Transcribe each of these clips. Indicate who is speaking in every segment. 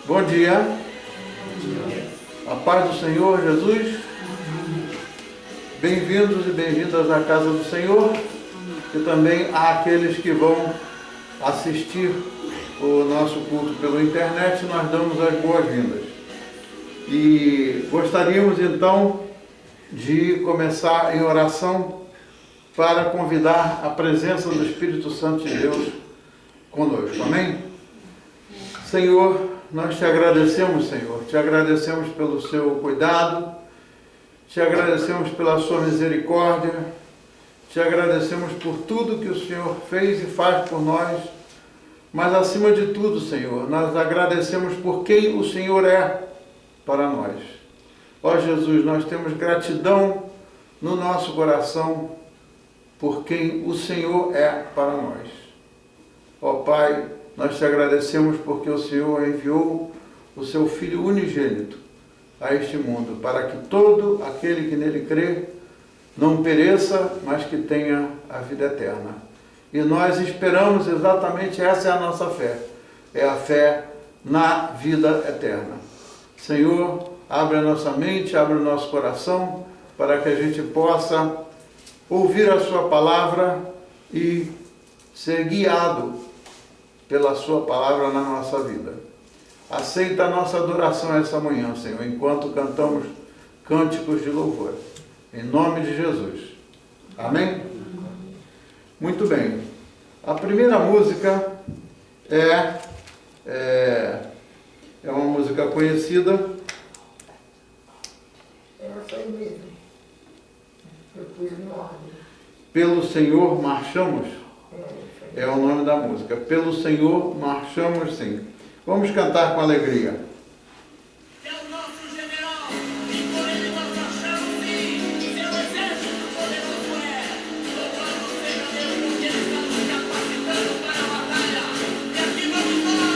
Speaker 1: Bom dia. A paz do Senhor Jesus. Bem-vindos e bem-vindas à casa do Senhor e também àqueles que vão assistir o nosso culto pela internet. Nós damos as boas-vindas. E gostaríamos então de começar em oração para convidar a presença do Espírito Santo de Deus conosco. Amém? Senhor, nós te agradecemos, Senhor. Te agradecemos pelo seu cuidado, te agradecemos pela sua misericórdia, te agradecemos por tudo que o Senhor fez e faz por nós, mas acima de tudo, Senhor, nós agradecemos por quem o Senhor é para nós. Ó Jesus, nós temos gratidão no nosso coração por quem o Senhor é para nós. Ó Pai, nós te agradecemos porque o Senhor enviou o seu Filho unigênito a este mundo, para que todo aquele que nele crê não pereça, mas que tenha a vida eterna. E nós esperamos exatamente, essa é a nossa fé, é a fé na vida eterna. Senhor, abre a nossa mente, abre o nosso coração, para que a gente possa ouvir a sua palavra e ser guiado pela sua palavra na nossa vida. Aceita a nossa adoração essa manhã, Senhor, enquanto cantamos cânticos de louvor. Em nome de Jesus. Amém? Muito bem. A primeira música é uma música conhecida.
Speaker 2: Essa aí mesmo. Eu pus no ordem.
Speaker 1: Pelo Senhor marchamos. É o nome da música. Pelo Senhor marchamos, sim. Vamos cantar com alegria.
Speaker 3: É o nosso general, e por ele nós marchamos, sim. Seu exército poderoso é. Louvado seja Deus, porque ele está nos capacitando para a batalha. E aqui vamos nós.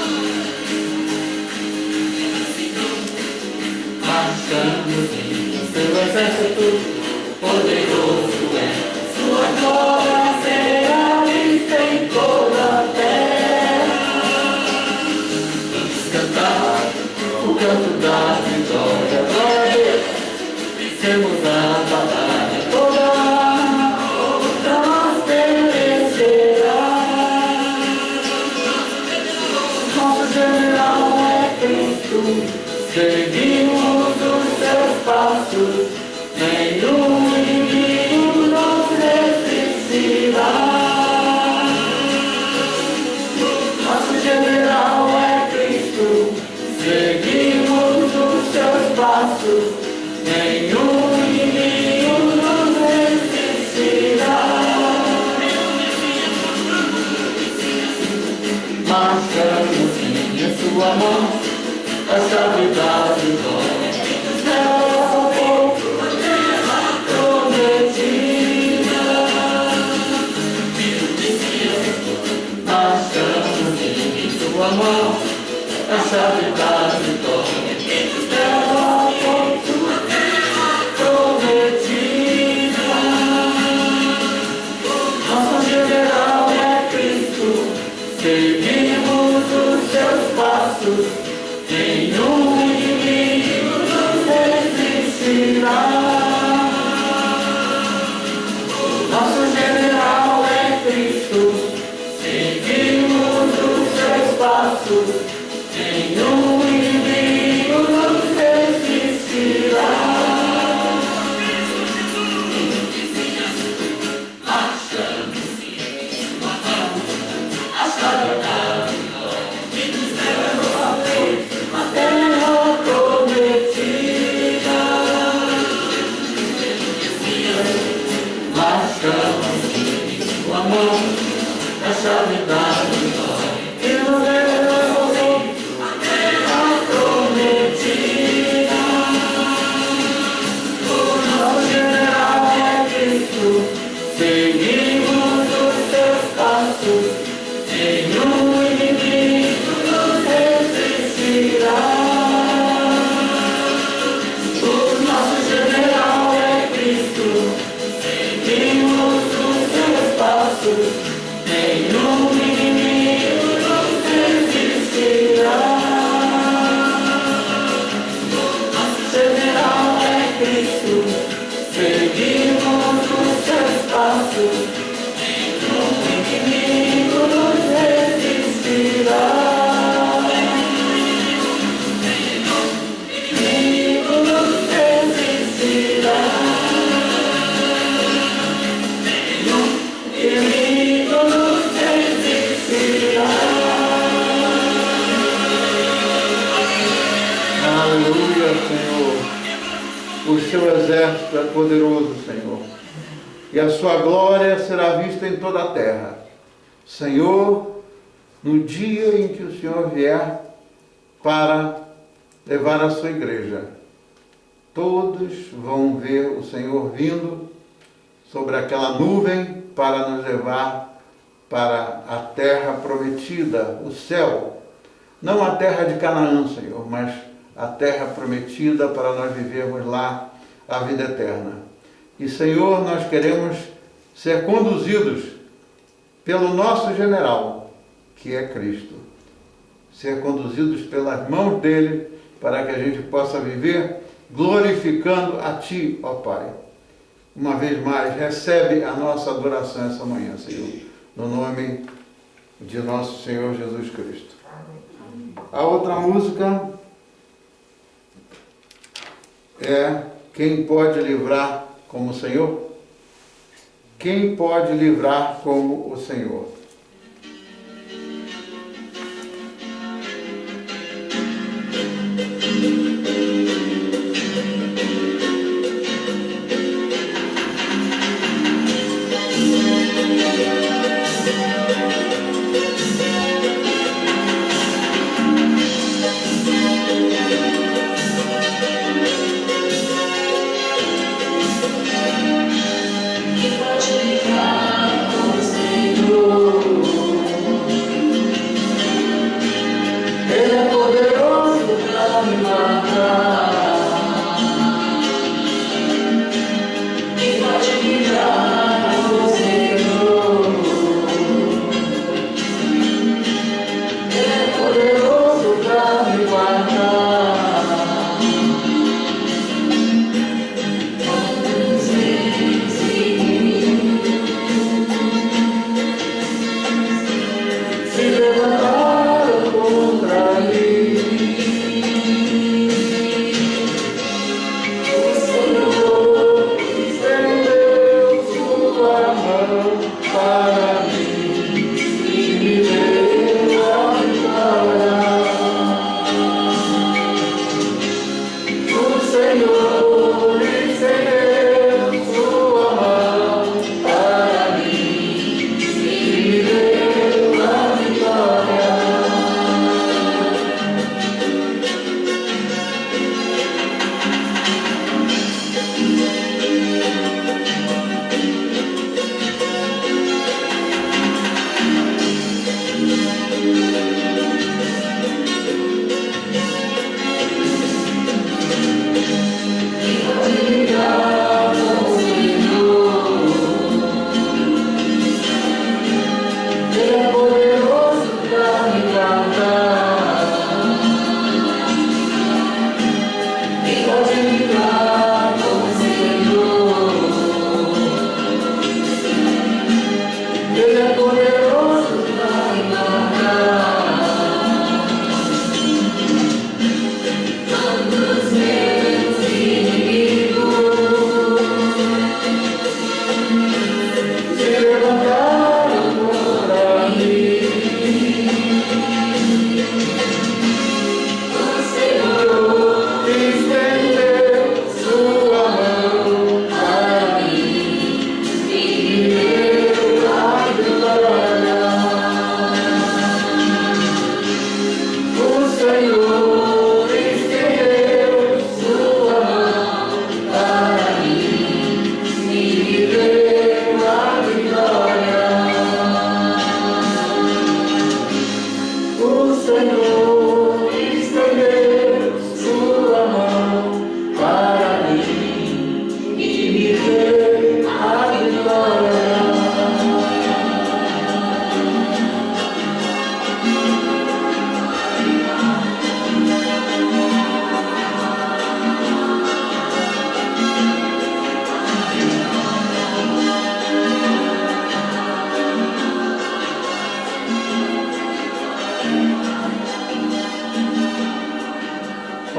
Speaker 4: Marchamos sim, seu exército poderoso é. Sua glória será vista em toda a terra. Vamos cantar o canto da vitória. Glória a Deus, vencemos a batalha toda nós perecerá. Nosso general é Cristo, seguimos os seus passos, nenhum inimigo nos resistirá. Nosso general é Cristo, seguimos os seus passos, nenhum inimigo nos resistirá. Marchamos sim em sua mão, a chave da vitória. Nosso povo, a terra prometida. Marchamos em sua mão, a chave da vitória. Nosso povo, a terra prometida. Nosso general é Cristo, seguimos os seus passos, nenhum inimigo nos resistirá. Nosso general é Cristo, seguimos os seus passos, nenhum inimigo nos resistirá. Marchamos sim, a chave da vitória, que nos leva a terra prometida. Marchamos em sua mão, a chave da vitória, que nos leva a terra
Speaker 1: exércitos é poderoso, Senhor. E a sua glória será vista em toda a terra. Senhor, no dia em que o Senhor vier para levar a sua igreja, todos vão ver o Senhor vindo sobre aquela nuvem para nos levar para a terra prometida, o céu. Não a terra de Canaã, Senhor, mas a terra prometida para nós vivermos lá a vida eterna. E, Senhor, nós queremos ser conduzidos pelo nosso general, que é Cristo. Ser conduzidos pelas mãos dele, para que a gente possa viver glorificando a Ti, ó Pai. Uma vez mais, recebe a nossa adoração essa manhã, Senhor, no nome de nosso Senhor Jesus Cristo. A outra música é Quem Pode Livrar como o Senhor? Quem pode livrar como o Senhor?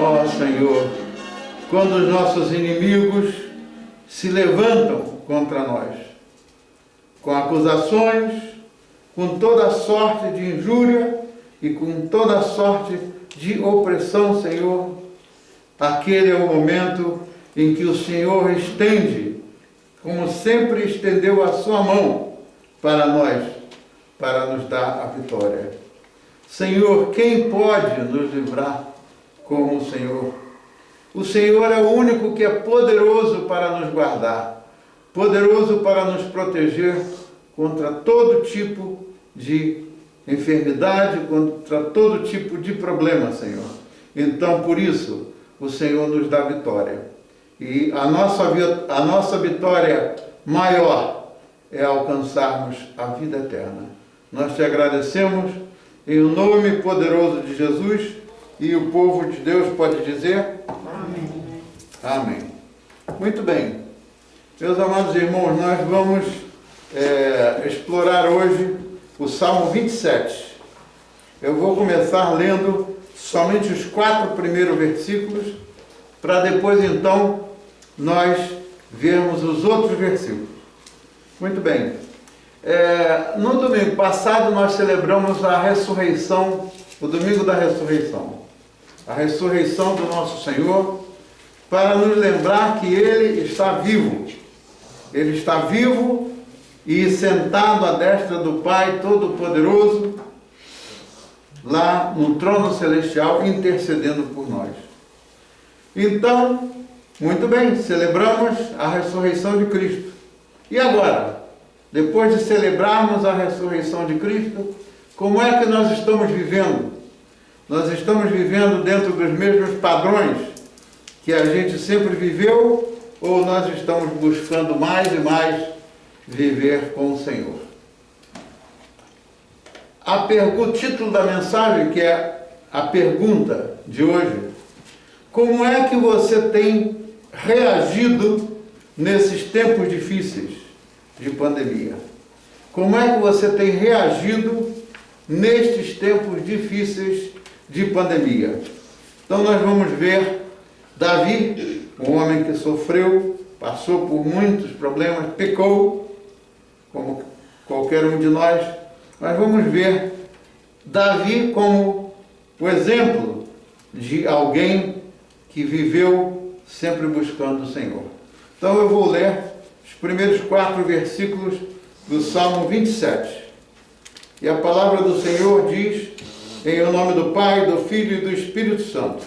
Speaker 1: Ó Senhor, quando os nossos inimigos se levantam contra nós, com acusações, com toda sorte de injúria e com toda sorte de opressão, Senhor, aquele é o momento em que o Senhor estende, como sempre estendeu a sua mão para nós, para nos dar a vitória. Senhor, quem pode nos livrar como o Senhor? O Senhor é o único que é poderoso para nos guardar, poderoso para nos proteger contra todo tipo de enfermidade, contra todo tipo de problema, Senhor. Então, por isso, o Senhor nos dá vitória. E a nossa vitória maior é alcançarmos a vida eterna. Nós te agradecemos em nome poderoso de Jesus, e o povo de Deus pode dizer?
Speaker 2: Amém.
Speaker 1: Amém. Muito bem. Meus amados irmãos, nós vamos explorar hoje o Salmo 27. Eu vou começar lendo somente os 4 primeiros versículos, para depois então nós vermos os outros versículos. Muito bem. No domingo passado nós celebramos a ressurreição, o domingo da ressurreição. A ressurreição do nosso Senhor, para nos lembrar que Ele está vivo. Ele está vivo e sentado à destra do Pai Todo-Poderoso, lá no trono celestial, intercedendo por nós. Então, muito bem, celebramos a ressurreição de Cristo. E agora, depois de celebrarmos a ressurreição de Cristo, como é que nós estamos vivendo? Nós estamos vivendo dentro dos mesmos padrões que a gente sempre viveu, ou nós estamos buscando mais e mais viver com o Senhor? O título da mensagem, que é a pergunta de hoje: como é que você tem reagido nesses tempos difíceis de pandemia? Como é que você tem reagido nestes tempos difíceis de pandemia? Então nós vamos ver Davi, um homem que sofreu, passou por muitos problemas, pecou, como qualquer um de nós. Mas vamos ver Davi como o exemplo de alguém que viveu sempre buscando o Senhor. Então eu vou ler os primeiros 4 versículos do Salmo 27. E a palavra do Senhor diz, em nome do Pai, do Filho e do Espírito Santo: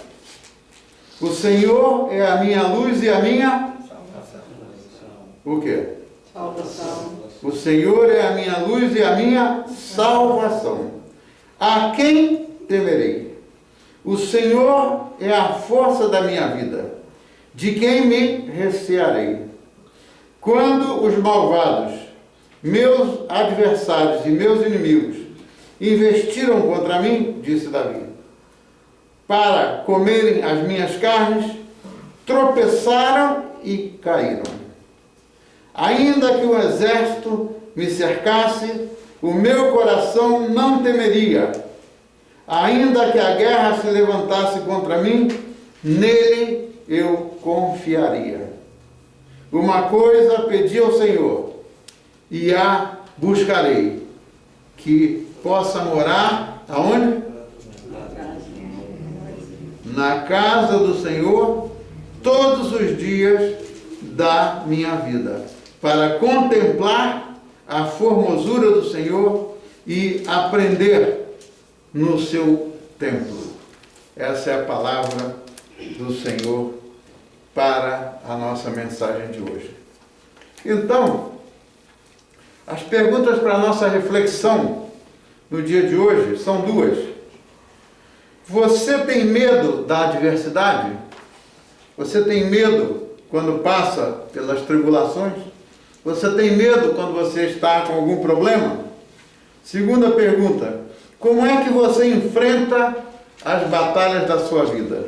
Speaker 1: o Senhor é a minha luz e a minha... O quê?
Speaker 2: Salvação.
Speaker 1: O Senhor é a minha luz e a minha salvação. A quem temerei? O Senhor é a força da minha vida. De quem me recearei? Quando os malvados, meus adversários e meus inimigos, investiram contra mim, disse Davi, para comerem as minhas carnes, tropeçaram e caíram. Ainda que o exército me cercasse, o meu coração não temeria. Ainda que a guerra se levantasse contra mim, nele eu confiaria. Uma coisa pedi ao Senhor, e a buscarei, que possa morar aonde? Na casa do Senhor todos os dias da minha vida, para contemplar a formosura do Senhor e aprender no seu templo. Essa é a palavra do Senhor para a nossa mensagem de hoje. Então, as perguntas para a nossa reflexão no dia de hoje são 2. Você tem medo da adversidade? Você tem medo quando passa pelas tribulações? Você tem medo quando você está com algum problema? Segunda pergunta: como é que você enfrenta as batalhas da sua vida?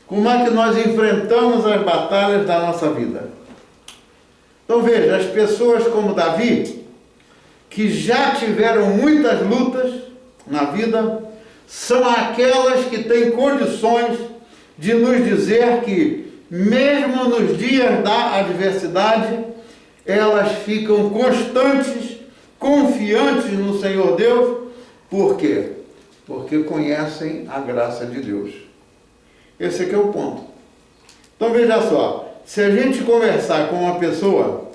Speaker 1: Como é que nós enfrentamos as batalhas da nossa vida? Então veja, as pessoas como Davi, que já tiveram muitas lutas na vida, são aquelas que têm condições de nos dizer que, mesmo nos dias da adversidade, elas ficam constantes, confiantes no Senhor Deus. Por quê? Porque conhecem a graça de Deus. Esse aqui é o ponto. Então veja só, se a gente conversar com uma pessoa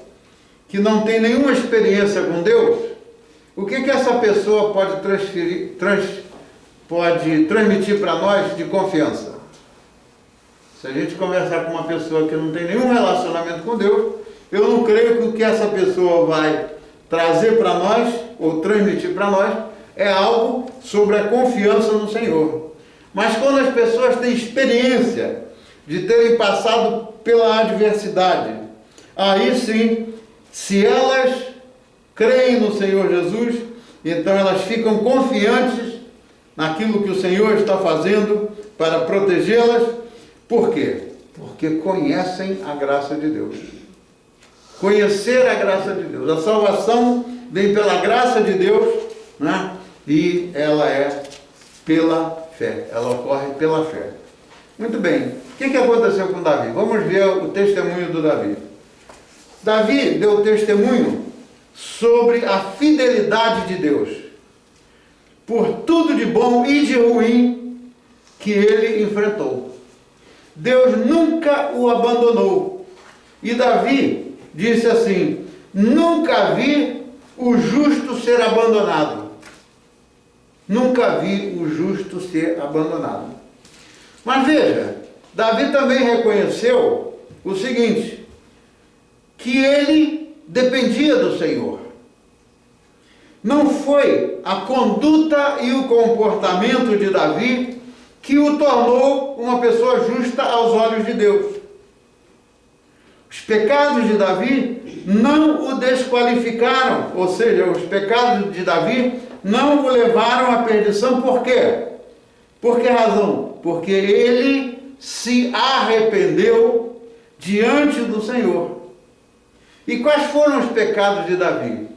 Speaker 1: que não tem nenhuma experiência com Deus, o que essa pessoa pode transmitir para nós de confiança? Se a gente conversar com uma pessoa que não tem nenhum relacionamento com Deus, eu não creio que o que essa pessoa vai trazer para nós, ou transmitir para nós, é algo sobre a confiança no Senhor. Mas quando as pessoas têm experiência de terem passado pela adversidade, aí sim, se elas creem no Senhor Jesus, então elas ficam confiantes naquilo que o Senhor está fazendo para protegê-las. Por quê? Porque conhecem a graça de Deus. Conhecer a graça de Deus. A salvação vem pela graça de Deus, né? E ela é pela fé. Ela ocorre pela fé. Muito bem. O que aconteceu com Davi? Vamos ver o testemunho do Davi. Davi deu testemunho sobre a fidelidade de Deus, por tudo de bom e de ruim que ele enfrentou. Deus nunca o abandonou. E Davi disse assim: nunca vi o justo ser abandonado. Nunca vi o justo ser abandonado. Mas veja, Davi também reconheceu o seguinte, que ele dependia do Senhor. Não foi a conduta e o comportamento de Davi que o tornou uma pessoa justa aos olhos de Deus. Os pecados de Davi não o desqualificaram, ou seja, os pecados de Davi não o levaram à perdição. Por quê? Por que razão? Porque ele se arrependeu diante do Senhor. E quais foram os pecados de Davi?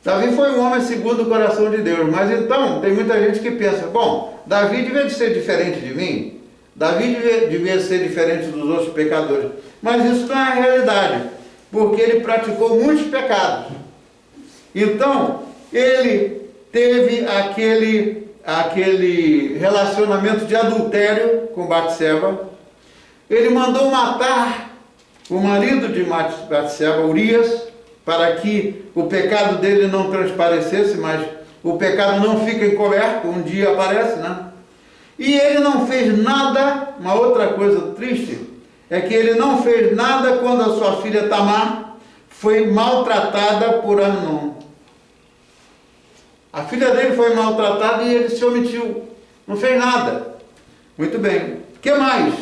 Speaker 1: Davi foi um homem segundo o coração de Deus, mas então tem muita gente que pensa, bom, Davi devia ser diferente de mim, Davi devia ser diferente dos outros pecadores, mas isso não é a realidade, porque ele praticou muitos pecados. Então, ele teve aquele relacionamento de adultério com Batseba, ele mandou matar o marido de Batseba, Urias, para que o pecado dele não transparecesse, mas o pecado não fica encoberto, um dia aparece, né? E ele não fez nada. Uma outra coisa triste é que ele não fez nada quando a sua filha Tamar foi maltratada por Amnon. A filha dele foi maltratada e ele se omitiu, não fez nada. Muito bem. O que mais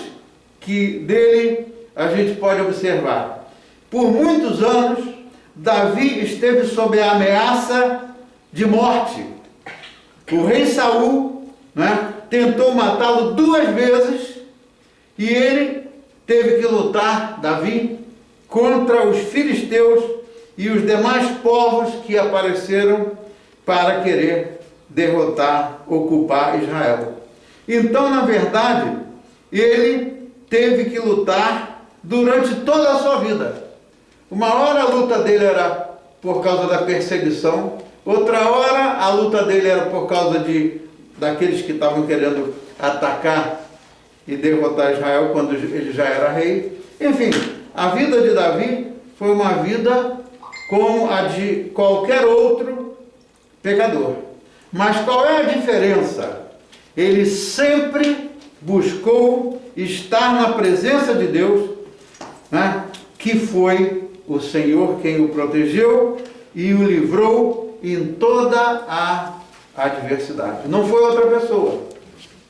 Speaker 1: que dele a gente pode observar? Por muitos anos Davi esteve sob a ameaça de morte. O rei Saul, né, tentou matá-lo 2 vezes e ele teve que lutar, Davi, contra os filisteus e os demais povos que apareceram para querer derrotar, ocupar Israel. Então, na verdade, ele teve que lutar durante toda a sua vida. Uma hora a luta dele era por causa da perseguição, outra hora a luta dele era por causa daqueles que estavam querendo atacar e derrotar Israel quando ele já era rei. Enfim, a vida de Davi foi uma vida como a de qualquer outro pecador. Mas qual é a diferença? Ele sempre buscou estar na presença de Deus, né? Que foi o Senhor quem o protegeu e o livrou em toda a adversidade. Não foi outra pessoa.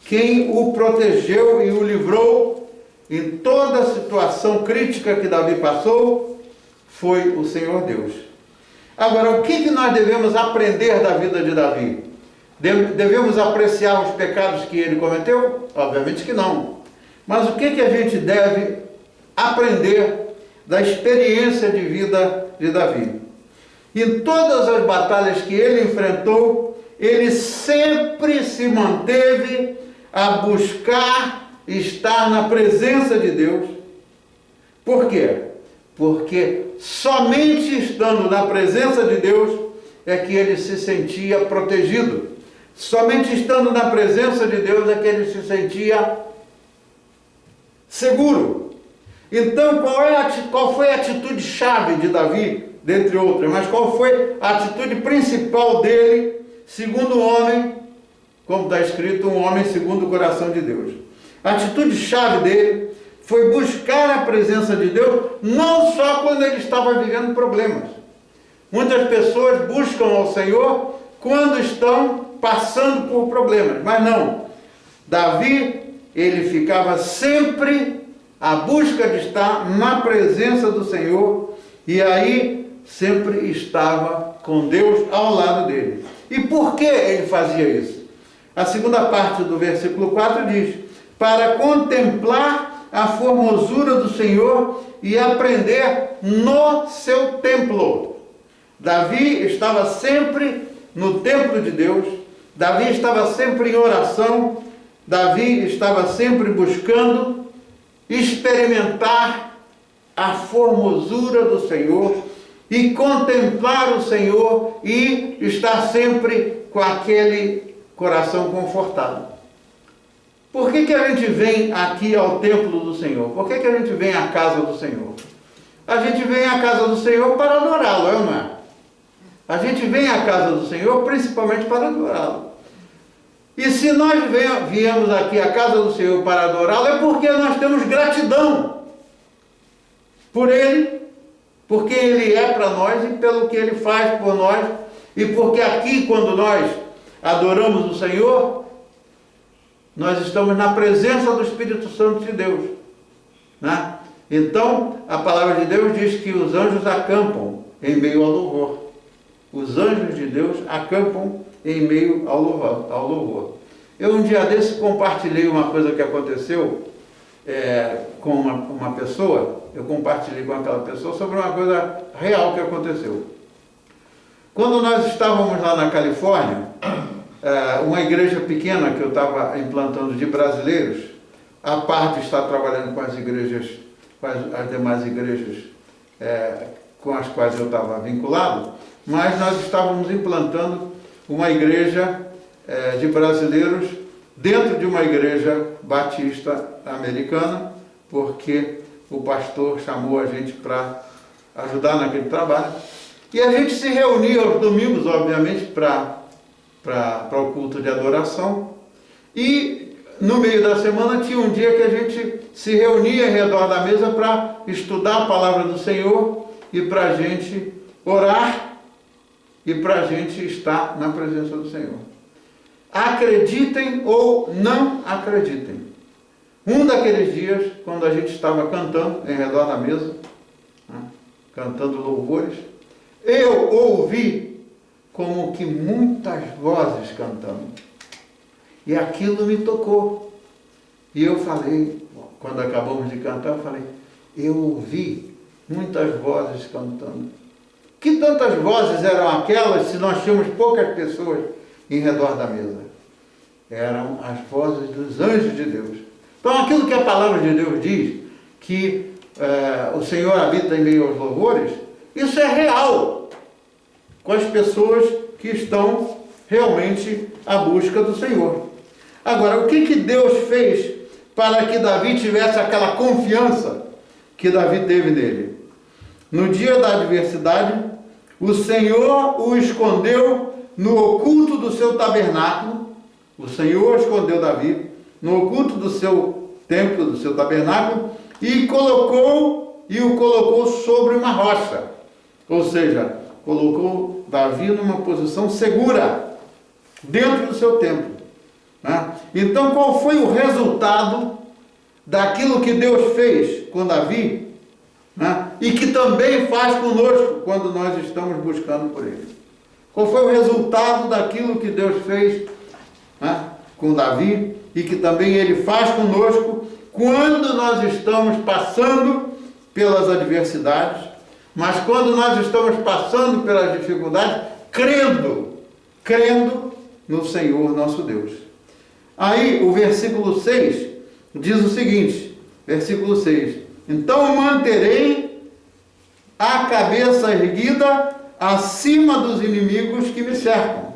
Speaker 1: Quem o protegeu e o livrou em toda a situação crítica que Davi passou foi o Senhor Deus. Agora, o que nós devemos aprender da vida de Davi? Devemos apreciar os pecados que ele cometeu? Obviamente que não. Mas o que a gente deve aprender da experiência de vida de Davi? Em todas as batalhas que ele enfrentou, ele sempre se manteve a buscar estar na presença de Deus. Por quê? Porque somente estando na presença de Deus é que ele se sentia protegido. Somente estando na presença de Deus é que ele se sentia seguro. Então, qual foi a atitude-chave de Davi, dentre outras, mas qual foi a atitude principal dele, segundo o homem, como está escrito, um homem segundo o coração de Deus? A atitude-chave dele foi buscar a presença de Deus, não só quando ele estava vivendo problemas. Muitas pessoas buscam ao Senhor quando estão passando por problemas, mas não. Davi, ele ficava sempre à busca de estar na presença do Senhor, e aí sempre estava com Deus ao lado dele. E por que ele fazia isso? A segunda parte do versículo 4 diz: para contemplar a formosura do Senhor e aprender no seu templo. Davi estava sempre no templo de Deus, Davi estava sempre em oração, Davi estava sempre buscando experimentar a formosura do Senhor e contemplar o Senhor e estar sempre com aquele coração confortado. Por que a gente vem aqui ao templo do Senhor? Por que a gente vem à casa do Senhor? A gente vem à casa do Senhor para adorá-lo, é ou não é? A gente vem à casa do Senhor principalmente para adorá-lo. E se nós viemos aqui à casa do Senhor para adorá-lo, é porque nós temos gratidão por Ele, porque Ele é para nós e pelo que Ele faz por nós, e porque aqui, quando nós adoramos o Senhor, nós estamos na presença do Espírito Santo de Deus, né? Então, a palavra de Deus diz que os anjos acampam em meio ao louvor. Os anjos de Deus acampam em meio ao louvor. Eu um dia desse compartilhei uma coisa que aconteceu com uma pessoa. Eu compartilhei com aquela pessoa sobre uma coisa real que aconteceu. Quando nós estávamos lá na Califórnia, uma igreja pequena que eu estava implantando de brasileiros, a parte está trabalhando com as igrejas, com as demais igrejas com as quais eu estava vinculado, mas nós estávamos implantando uma igreja de brasileiros dentro de uma igreja batista americana, porque o pastor chamou a gente para ajudar naquele trabalho. E a gente se reunia aos domingos, obviamente, para o culto de adoração. E no meio da semana tinha um dia que a gente se reunia ao redor da mesa para estudar a palavra do Senhor e para a gente orar e para a gente estar na presença do Senhor. Acreditem ou não acreditem. Um daqueles dias, quando a gente estava cantando em redor da mesa, né, cantando louvores, eu ouvi como que muitas vozes cantando. E aquilo me tocou. E eu falei, quando acabamos de cantar, eu falei, eu ouvi muitas vozes cantando. Que tantas vozes eram aquelas se nós tínhamos poucas pessoas em redor da mesa? Eram as vozes dos anjos de Deus. Então aquilo que a palavra de Deus diz, que o Senhor habita em meio aos louvores, isso é real com as pessoas que estão realmente à busca do Senhor. Agora, o que Deus fez para que Davi tivesse aquela confiança que Davi teve nele? No dia da adversidade, o Senhor o escondeu no oculto do seu tabernáculo. O Senhor escondeu Davi no oculto do seu templo, do seu tabernáculo, e o colocou sobre uma rocha. Ou seja, colocou Davi numa posição segura dentro do seu templo, né? Então, qual foi o resultado daquilo que Deus fez com Davi, né? E que também faz conosco quando nós estamos buscando por Ele? Qual foi o resultado daquilo que Deus fez, né, com Davi e que também Ele faz conosco quando nós estamos passando pelas adversidades, mas quando nós estamos passando pelas dificuldades, crendo no Senhor nosso Deus. Aí o versículo 6 diz o seguinte, versículo 6, então manterei a cabeça erguida acima dos inimigos que me cercam.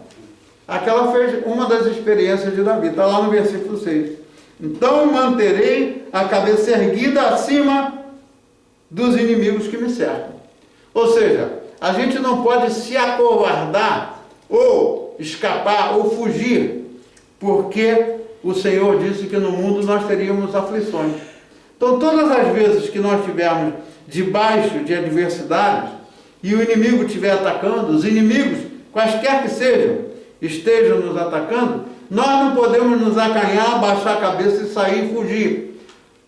Speaker 1: Aquela foi uma das experiências de Davi, está lá no versículo 6. Então manterei a cabeça erguida acima dos inimigos que me cercam. Ou seja, a gente não pode se acovardar, ou escapar, ou fugir, porque o Senhor disse que no mundo nós teríamos aflições. Então, todas as vezes que nós estivermos debaixo de adversidades, e o inimigo estiver atacando, os inimigos, quaisquer que sejam, estejam nos atacando, nós não podemos nos acanhar, baixar a cabeça e sair e fugir.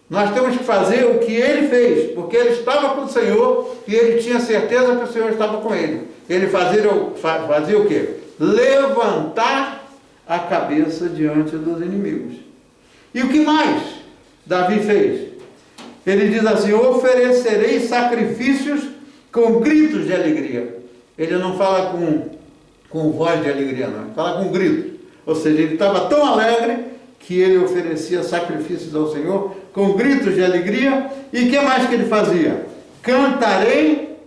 Speaker 1: Nós temos que fazer o que ele fez, porque ele estava com o Senhor e ele tinha certeza que o Senhor estava com ele. Ele fazia o quê? Levantar a cabeça diante dos inimigos. E o que mais Davi fez? Ele diz assim: oferecerei sacrifícios com gritos de alegria. Ele não fala com voz de alegria, não. Ele fala com gritos. Ou seja, ele estava tão alegre que ele oferecia sacrifícios ao Senhor com gritos de alegria. E o que mais que ele fazia? Cantarei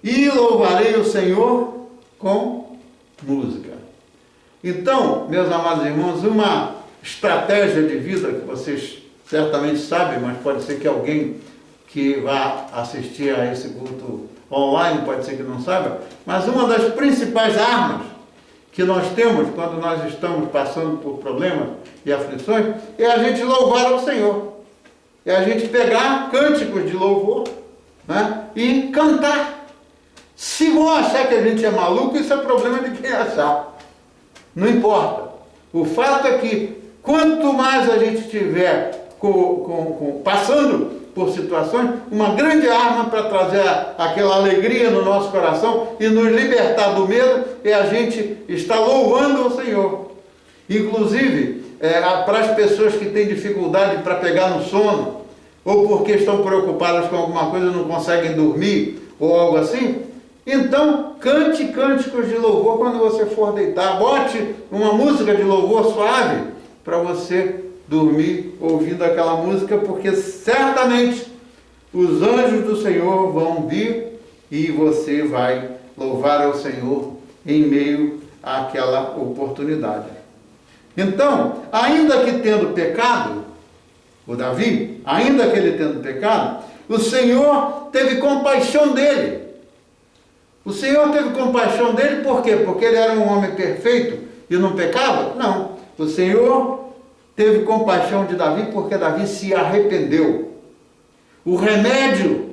Speaker 1: e louvarei o Senhor com música. Então, meus amados irmãos, uma estratégia de vida que vocês certamente sabem, mas pode ser que alguém que vá assistir a esse culto online, pode ser que não saiba, mas uma das principais armas que nós temos quando nós estamos passando por problemas e aflições é a gente louvar ao Senhor. É a gente pegar cânticos de louvor, né, e cantar. Se vão achar que a gente é maluco, isso é problema de quem achar. Não importa. O fato é que quanto mais a gente estiver passando por situações, uma grande arma para trazer aquela alegria no nosso coração e nos libertar do medo é a gente estar louvando o Senhor. Inclusive, para as pessoas que têm dificuldade para pegar no sono, ou porque estão preocupadas com alguma coisa e não conseguem dormir, ou algo assim, então cante cânticos de louvor quando você for deitar. Bote uma música de louvor suave para você dormir ouvindo aquela música, porque certamente os anjos do Senhor vão vir e você vai louvar ao Senhor em meio àquela oportunidade. Então, ainda que tendo pecado, o Davi, ainda que ele tendo pecado, o Senhor teve compaixão dele. O Senhor teve compaixão dele por quê? Porque ele era um homem perfeito e não pecava? Não. O Senhor teve compaixão de Davi porque Davi se arrependeu. O remédio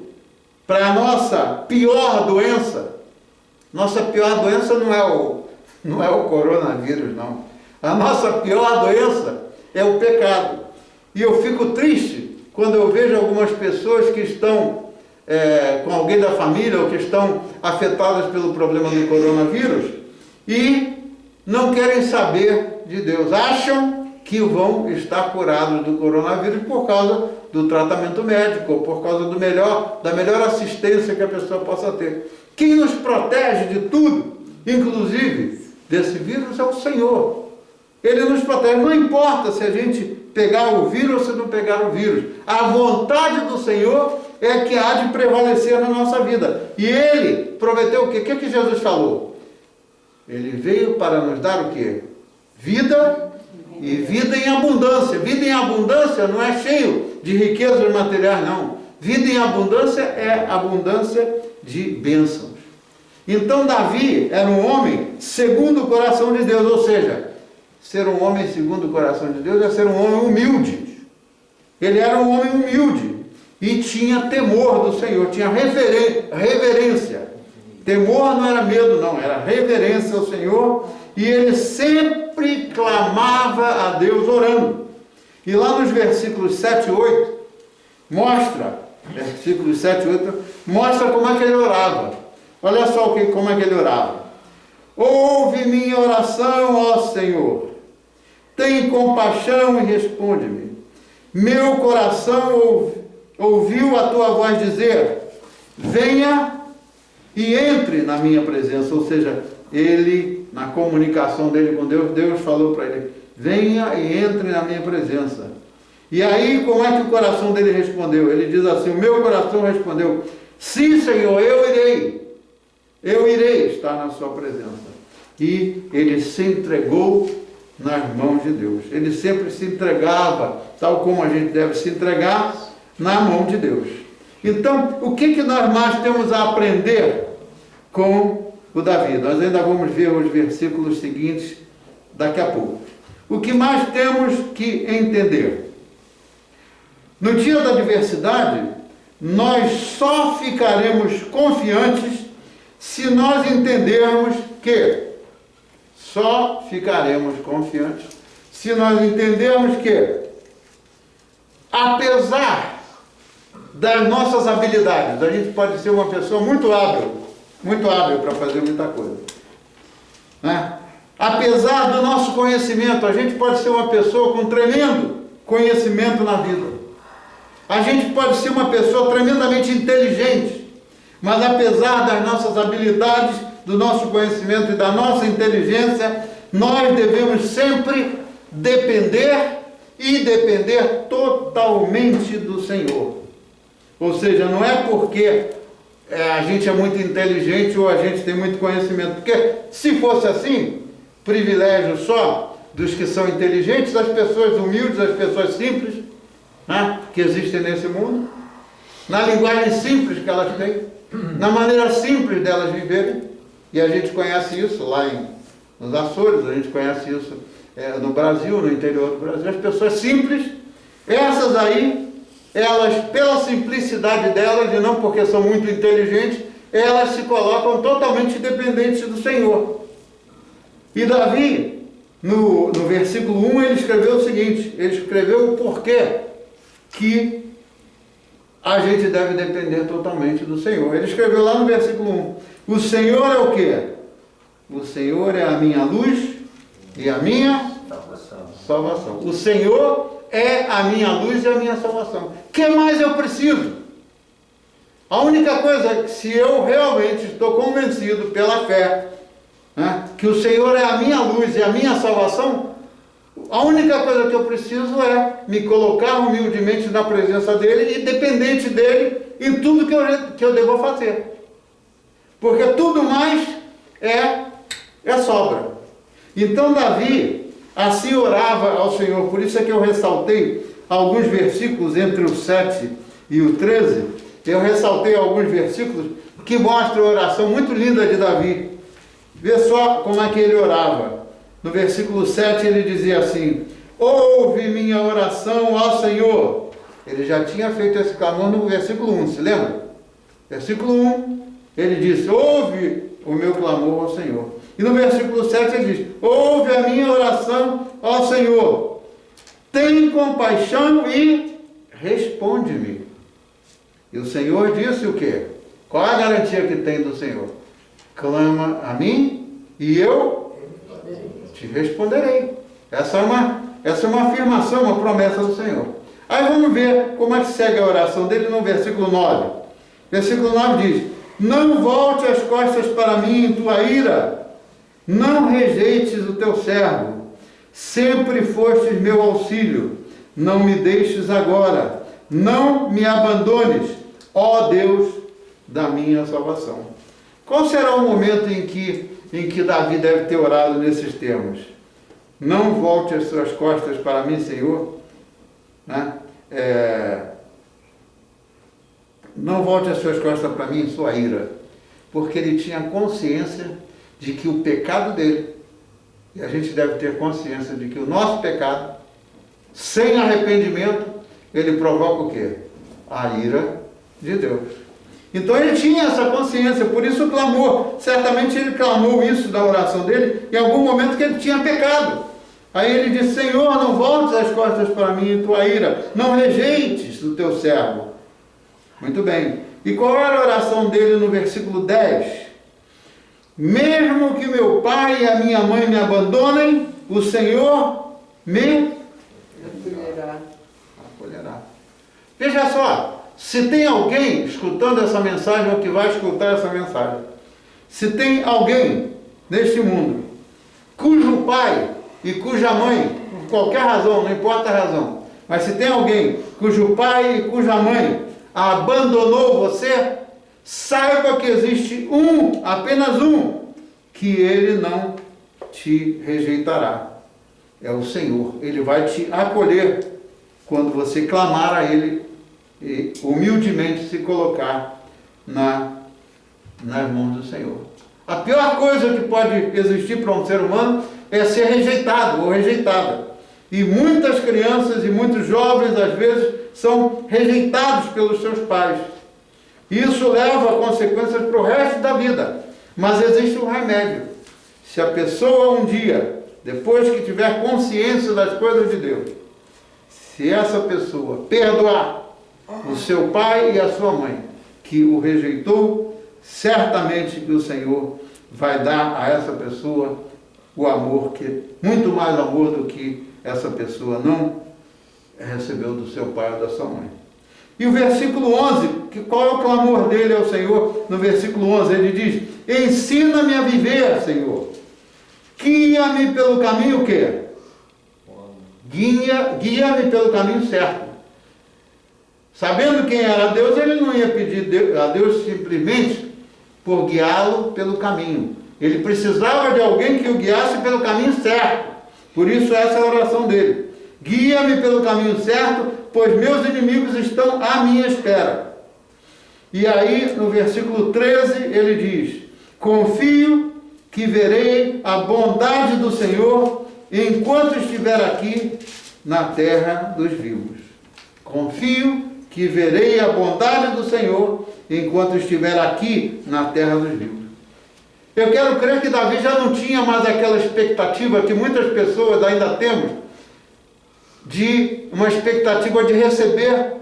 Speaker 1: para a nossa pior doença não é o coronavírus, não. A nossa pior doença é o pecado. E eu fico triste quando eu vejo algumas pessoas que estão com alguém da família ou que estão afetadas pelo problema do coronavírus e não querem saber de Deus. Acham que vão estar curados do coronavírus por causa do tratamento médico, ou por causa da melhor assistência que a pessoa possa ter. Quem nos protege de tudo, inclusive desse vírus, é o Senhor. Ele nos protege, não importa se a gente pegar o vírus ou se não pegar o vírus. A vontade do Senhor é que há de prevalecer na nossa vida. E Ele prometeu o quê? O que que Jesus falou? Ele veio para nos dar o quê? Vida e vida em abundância. Vida em abundância não é cheio de riquezas materiais, não. Vida em abundância é abundância de bênçãos. Então Davi era um homem segundo o coração de Deus, ou seja, ser um homem segundo o coração de Deus é ser um homem humilde. Ele era um homem humilde e tinha temor do Senhor, tinha reverência. Temor não era medo, não, era reverência ao Senhor, e ele sempre clamava a Deus orando. E lá nos versículos 7 e 8, versículos 7 e 8, mostra como é que ele orava. Olha só como é que ele orava. Ouve minha oração, ó Senhor. Tem compaixão e responde-me. Meu coração ouviu a tua voz dizer: venha e entre na minha presença. Ou seja, ele, na comunicação dele com Deus, Deus falou para ele: venha e entre na minha presença. E aí, como é que o coração dele respondeu? Ele diz assim: o meu coração respondeu: sim, Senhor, eu irei estar na sua presença. E ele se entregou nas mãos de Deus. Ele sempre se entregava, tal como a gente deve se entregar, na mão de Deus. Então, o que nós mais temos a aprender com o Davi? Nós ainda vamos ver os versículos seguintes daqui a pouco. O que mais temos que entender? No dia da adversidade, nós só ficaremos confiantes se nós entendermos que apesar das nossas habilidades, a gente pode ser uma pessoa muito hábil para fazer muita coisa, né? Apesar do nosso conhecimento, a gente pode ser uma pessoa com tremendo conhecimento na vida. A gente pode ser uma pessoa tremendamente inteligente, mas apesar das nossas habilidades, do nosso conhecimento e da nossa inteligência, nós devemos sempre depender totalmente do Senhor. Ou seja, não é porque a gente é muito inteligente ou a gente tem muito conhecimento, porque se fosse assim, privilégio só dos que são inteligentes, das pessoas humildes, das pessoas simples, né, que existem nesse mundo, na linguagem simples que elas têm, na maneira simples delas viverem, e a gente conhece isso lá nos Açores, a gente conhece isso no Brasil, no interior do Brasil, as pessoas simples, essas aí, elas, pela simplicidade delas, e não porque são muito inteligentes, elas se colocam totalmente dependentes do Senhor. E Davi, no versículo 1, ele escreveu o seguinte, ele escreveu o porquê que a gente deve depender totalmente do Senhor. Ele escreveu lá no versículo 1, o Senhor é o quê? O Senhor é a minha luz e a minha salvação. O Senhor é a minha luz e a minha salvação. O que mais eu preciso? A única coisa, se eu realmente estou convencido pela fé, né, que o Senhor é a minha luz e a minha salvação, a única coisa que eu preciso é me colocar humildemente na presença dEle e dependente dEle em tudo que eu devo fazer. Porque tudo mais é sobra. Então Davi assim orava ao Senhor. Por isso é que eu ressaltei alguns versículos entre o 7 e o 13. Eu ressaltei alguns versículos que mostram a oração muito linda de Davi. Vê só como é que ele orava. No versículo 7 ele dizia assim: ouve minha oração, ó Senhor. Ele já tinha feito esse clamor no versículo 1, se lembra? Versículo 1, ele disse: ouve o meu clamor ao Senhor. E no versículo 7 ele diz: ouve a minha oração ao Senhor. Tem compaixão e responde-me. E o Senhor disse o quê? Qual a garantia que tem do Senhor? Clama a mim e eu te responderei. Essa é uma afirmação, uma promessa do Senhor. Aí vamos ver como é que segue a oração dele no versículo 9. Versículo 9 diz: não volte as costas para mim em tua ira, não rejeites o teu servo, sempre fostes meu auxílio, não me deixes agora, não me abandones, ó Deus da minha salvação. Qual será o momento em que Davi deve ter orado nesses termos? Não volte as suas costas para mim, Senhor, né? Não volte as suas costas para mim em sua ira, porque ele tinha consciência de que o pecado dele, e a gente deve ter consciência de que o nosso pecado, sem arrependimento, ele provoca o quê? A ira de Deus. Então ele tinha essa consciência, por isso o clamor. Certamente ele clamou isso da oração dele em algum momento que ele tinha pecado. Aí ele disse: Senhor, não voltes as costas para mim em tua ira, não rejeites o teu servo. Muito bem. E qual era a oração dele no versículo 10? Mesmo que meu pai e a minha mãe me abandonem, o Senhor me acolherá. Veja só. Se tem alguém escutando essa mensagem ou que vai escutar essa mensagem, se tem alguém neste mundo cujo pai e cuja mãe, por qualquer razão, não importa a razão, mas se tem alguém cujo pai e cuja mãe abandonou você, saiba que existe apenas um, que ele não te rejeitará. É o Senhor. Ele vai te acolher quando você clamar a Ele e humildemente se colocar nas mãos do Senhor. A pior coisa que pode existir para um ser humano é ser rejeitado ou rejeitada. E muitas crianças e muitos jovens, às vezes, são rejeitados pelos seus pais. Isso leva a consequências para o resto da vida. Mas existe um remédio. Se a pessoa um dia, depois que tiver consciência das coisas de Deus, se essa pessoa perdoar o seu pai e a sua mãe, que o rejeitou, certamente que o Senhor vai dar a essa pessoa o amor, que muito mais amor do que essa pessoa não recebeu do seu pai ou da sua mãe. E o versículo 11, qual é o clamor dele ao Senhor? No versículo 11 ele diz: ensina-me a viver, Senhor. Guia-me pelo caminho o quê? Guia-me pelo caminho certo. Sabendo quem era Deus, ele não ia pedir a Deus simplesmente por guiá-lo pelo caminho. Ele precisava de alguém que o guiasse pelo caminho certo. Por isso essa é a oração dele. Guia-me pelo caminho certo, pois meus inimigos estão à minha espera. E aí, no versículo 13, ele diz: confio que verei a bondade do Senhor enquanto estiver aqui na terra dos vivos. Confio que verei a bondade do Senhor enquanto estiver aqui na terra dos vivos. Eu quero crer que Davi já não tinha mais aquela expectativa que muitas pessoas ainda temos, de uma expectativa de receber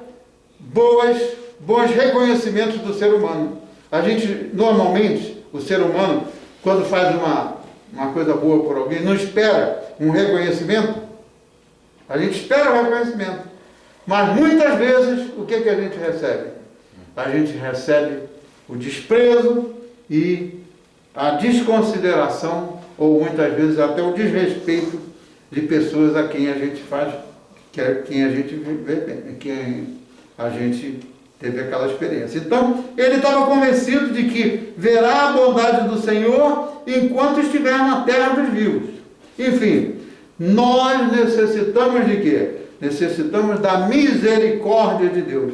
Speaker 1: bons reconhecimentos do ser humano. A gente, normalmente, o ser humano, quando faz uma coisa boa por alguém, não espera um reconhecimento. A gente espera o reconhecimento. Mas muitas vezes, o que a gente recebe? A gente recebe o desprezo e a desconsideração, ou muitas vezes até o desrespeito de pessoas a quem a gente faz, quem a gente vive, quem a gente teve aquela experiência. Então, ele estava convencido de que verá a bondade do Senhor enquanto estiver na terra dos vivos. Enfim, nós necessitamos de quê? Necessitamos da misericórdia de Deus.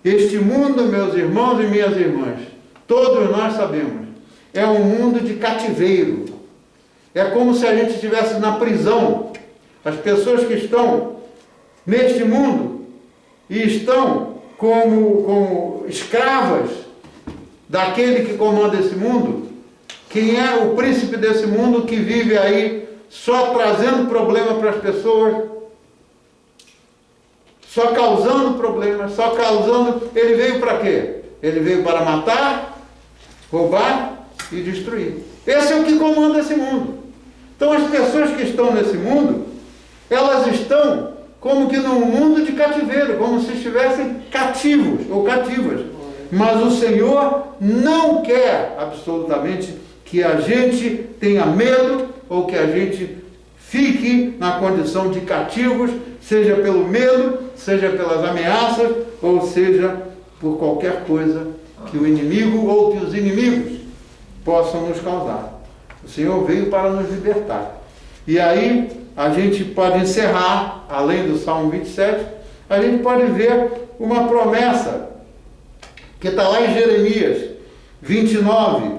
Speaker 1: Este mundo, meus irmãos e minhas irmãs, todos nós sabemos, é um mundo de cativeiro. É como se a gente estivesse na prisão. As pessoas que estão neste mundo e estão como escravas daquele que comanda esse mundo. Quem é o príncipe desse mundo que vive aí só trazendo problema para as pessoas, só causando problemas, só causando... Ele veio para quê? Ele veio para matar, roubar e destruir. Esse é o que comanda esse mundo. Então as pessoas que estão nesse mundo, elas estão como que num mundo de cativeiro, como se estivessem cativos ou cativas. Mas o Senhor não quer absolutamente que a gente tenha medo ou que a gente fique na condição de cativos, seja pelo medo, seja pelas ameaças, ou seja por qualquer coisa que o inimigo ou que os inimigos possam nos causar. O Senhor veio para nos libertar. E aí a gente pode encerrar, além do Salmo 27, a gente pode ver uma promessa que está lá em Jeremias 29,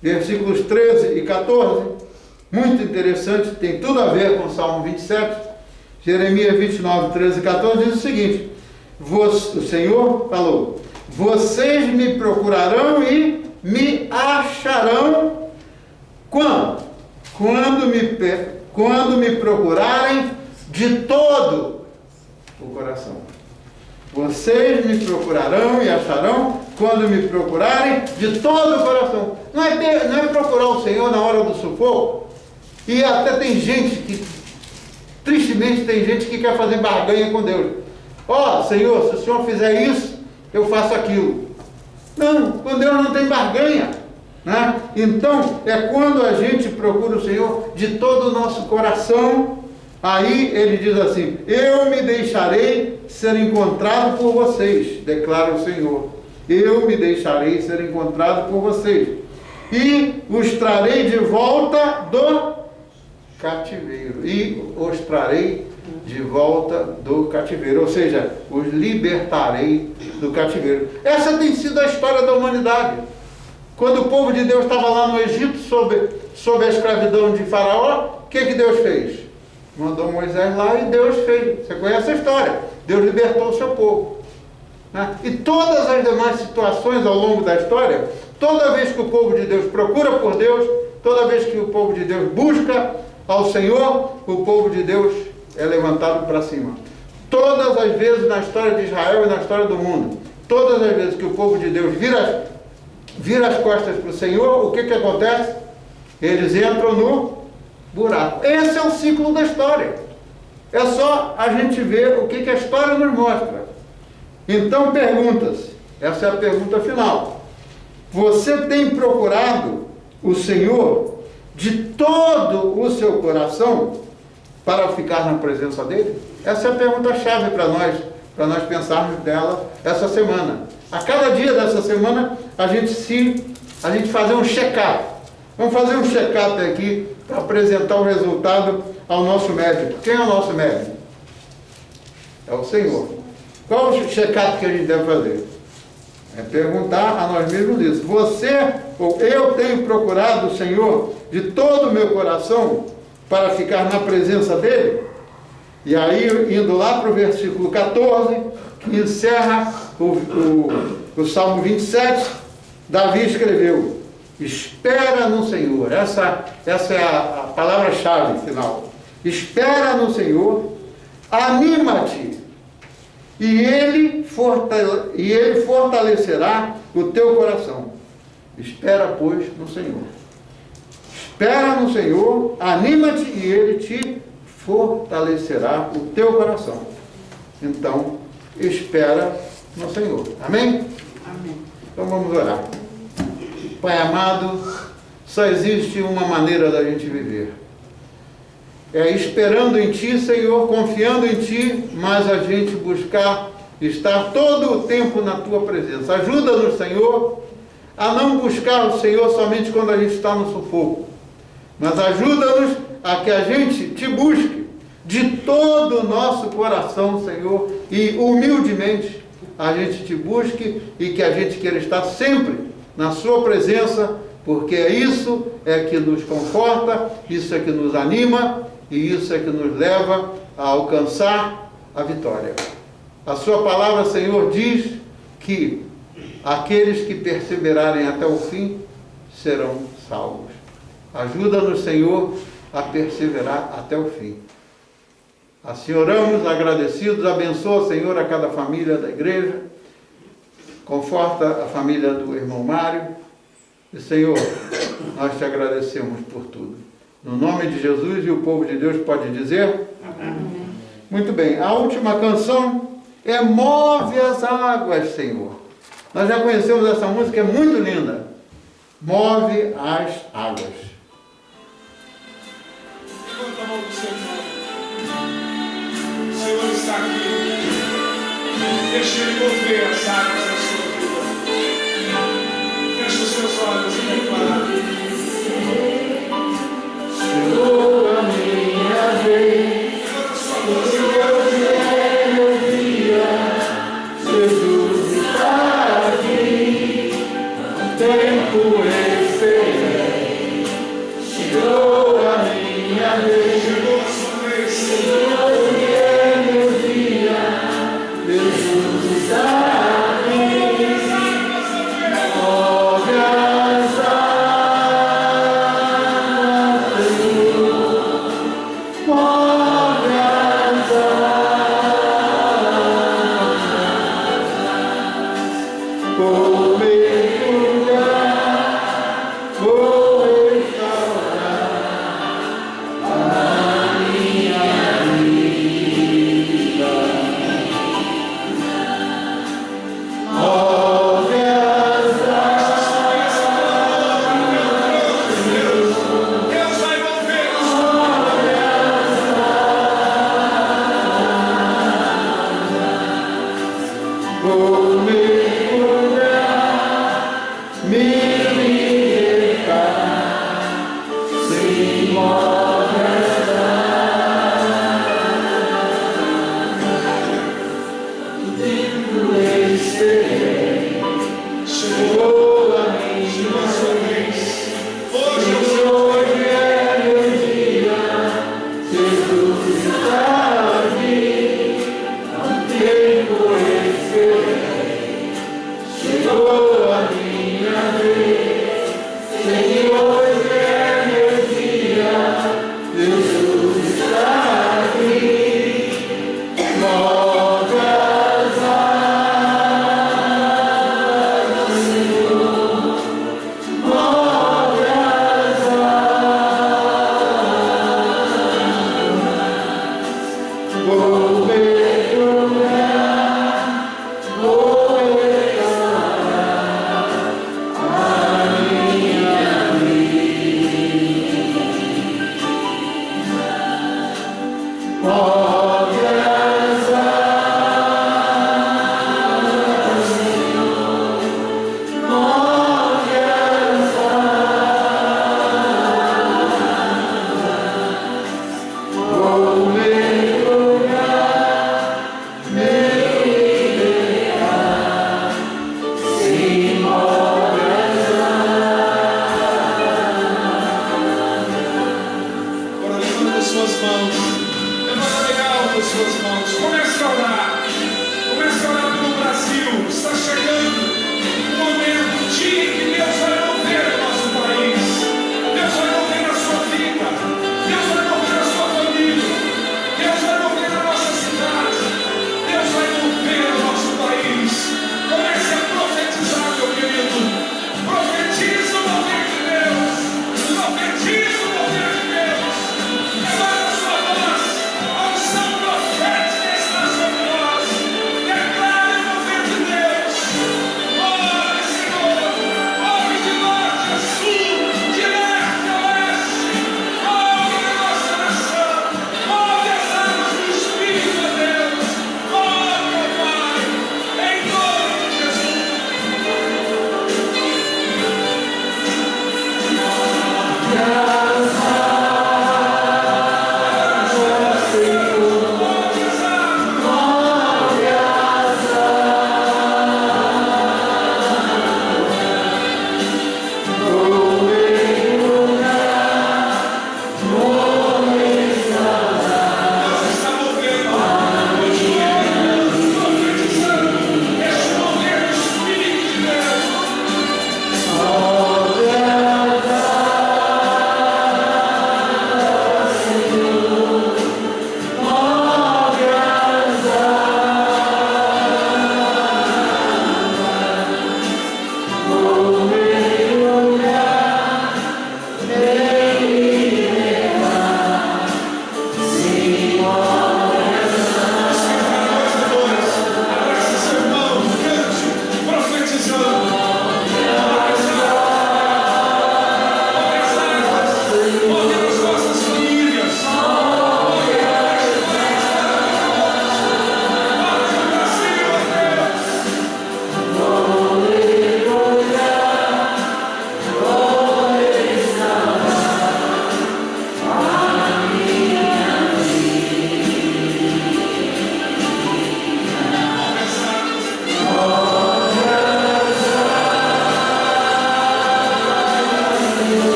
Speaker 1: versículos 13 e 14, muito interessante, tem tudo a ver com o Salmo 27. Jeremias 29, 13 e 14 diz o seguinte: o Senhor falou: vocês me procurarão e me acharão quando? Quando me procurarem de todo o coração. Vocês me procurarão e acharão quando me procurarem de todo o coração. Não é procurar o Senhor na hora do sufoco. E até tem gente que, tristemente, tem gente que quer fazer barganha com Deus. Ó, Senhor, se o Senhor fizer isso, eu faço aquilo. Não, com Deus não tem barganha, né? Então, é quando a gente procura o Senhor de todo o nosso coração. Aí ele diz assim: eu me deixarei ser encontrado por vocês, declara o Senhor. Eu me deixarei ser encontrado por vocês e os trarei de volta do cativeiro, e os trarei de volta do cativeiro, ou seja, os libertarei do cativeiro. Essa tem sido a história da humanidade. Quando o povo de Deus estava lá no Egito, sob a escravidão de Faraó, o que Deus fez? Mandou Moisés lá e Deus fez. Você conhece a história? Deus libertou o seu povo. Né? E todas as demais situações ao longo da história, toda vez que o povo de Deus procura por Deus, toda vez que o povo de Deus busca ao Senhor, o povo de Deus é levantado para cima. Todas as vezes na história de Israel e na história do mundo, todas as vezes que o povo de Deus vira as costas para o Senhor, o que acontece? Eles entram no buraco. Esse é o ciclo da história. É só a gente ver o que a história nos mostra. Então pergunta-se, essa é a pergunta final: você tem procurado o Senhor de todo o seu coração para ficar na presença dele? Essa é a pergunta-chave para nós pensarmos dela essa semana. A cada dia dessa semana, a gente fazer um check-up. Vamos fazer um check-up aqui para apresentar o resultado ao nosso médico. Quem é o nosso médico? É o Senhor. Qual o check-up que a gente deve fazer? É perguntar a nós mesmos isso. Você ou eu tenho procurado o Senhor de todo o meu coração para ficar na presença dele? E aí, indo lá para o versículo 14, que encerra o Salmo 27, Davi escreveu: espera no Senhor. Essa é a palavra-chave final. Espera no Senhor, anima-te, e Ele fortalecerá o teu coração. Espera, pois, no Senhor. Espera no Senhor, anima-te, e Ele te fortalecerá o teu coração. Então, espera no Senhor. Amém?
Speaker 2: Amém.
Speaker 1: Então vamos orar. Pai amado, só existe uma maneira da gente viver. É esperando em Ti, Senhor, confiando em Ti, mas a gente buscar estar todo o tempo na Tua presença. Ajuda-nos, Senhor, a não buscar o Senhor somente quando a gente está no sufoco, mas ajuda-nos a que a gente Te busque de todo o nosso coração, Senhor, e humildemente a gente Te busque e que a gente queira estar sempre na Sua presença, porque isso é que nos conforta, isso é que nos anima e isso é que nos leva a alcançar a vitória. A Sua palavra, Senhor, diz que aqueles que perseverarem até o fim serão salvos. Ajuda-nos, Senhor, a perseverar até o fim. Assim oramos, agradecidos. Abençoa, Senhor, a cada família da igreja. Conforta a família do irmão Mário. E, Senhor, nós Te agradecemos por tudo. No nome de Jesus, e o povo de Deus pode dizer? Amém. Muito bem. A última canção é Move as Águas, Senhor. Nós já conhecemos essa música, é muito linda. Move as águas.
Speaker 5: Levanta a mão do Senhor. O Senhor está aqui. Deixa Ele mover as águas da sua vida. Feche os seus olhos e declara.
Speaker 4: Chegou a minha vez,
Speaker 5: Levanta a sua voz e
Speaker 4: hoje é meu dia, Jesus está aqui, o tempo esperei, chegou a minha vez,
Speaker 5: chegou a sua vez.
Speaker 4: hoje é meu dia, Jesus está aqui.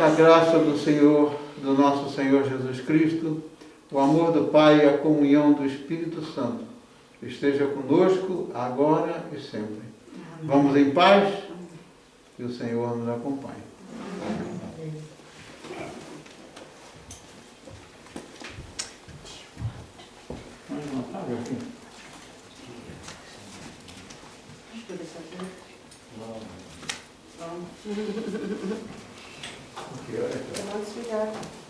Speaker 1: a graça do Senhor, do nosso Senhor Jesus Cristo, o amor do Pai e a comunhão do Espírito Santo esteja conosco agora e sempre. Vamos em paz, que o Senhor nos acompanhe.
Speaker 2: Vamos desligar.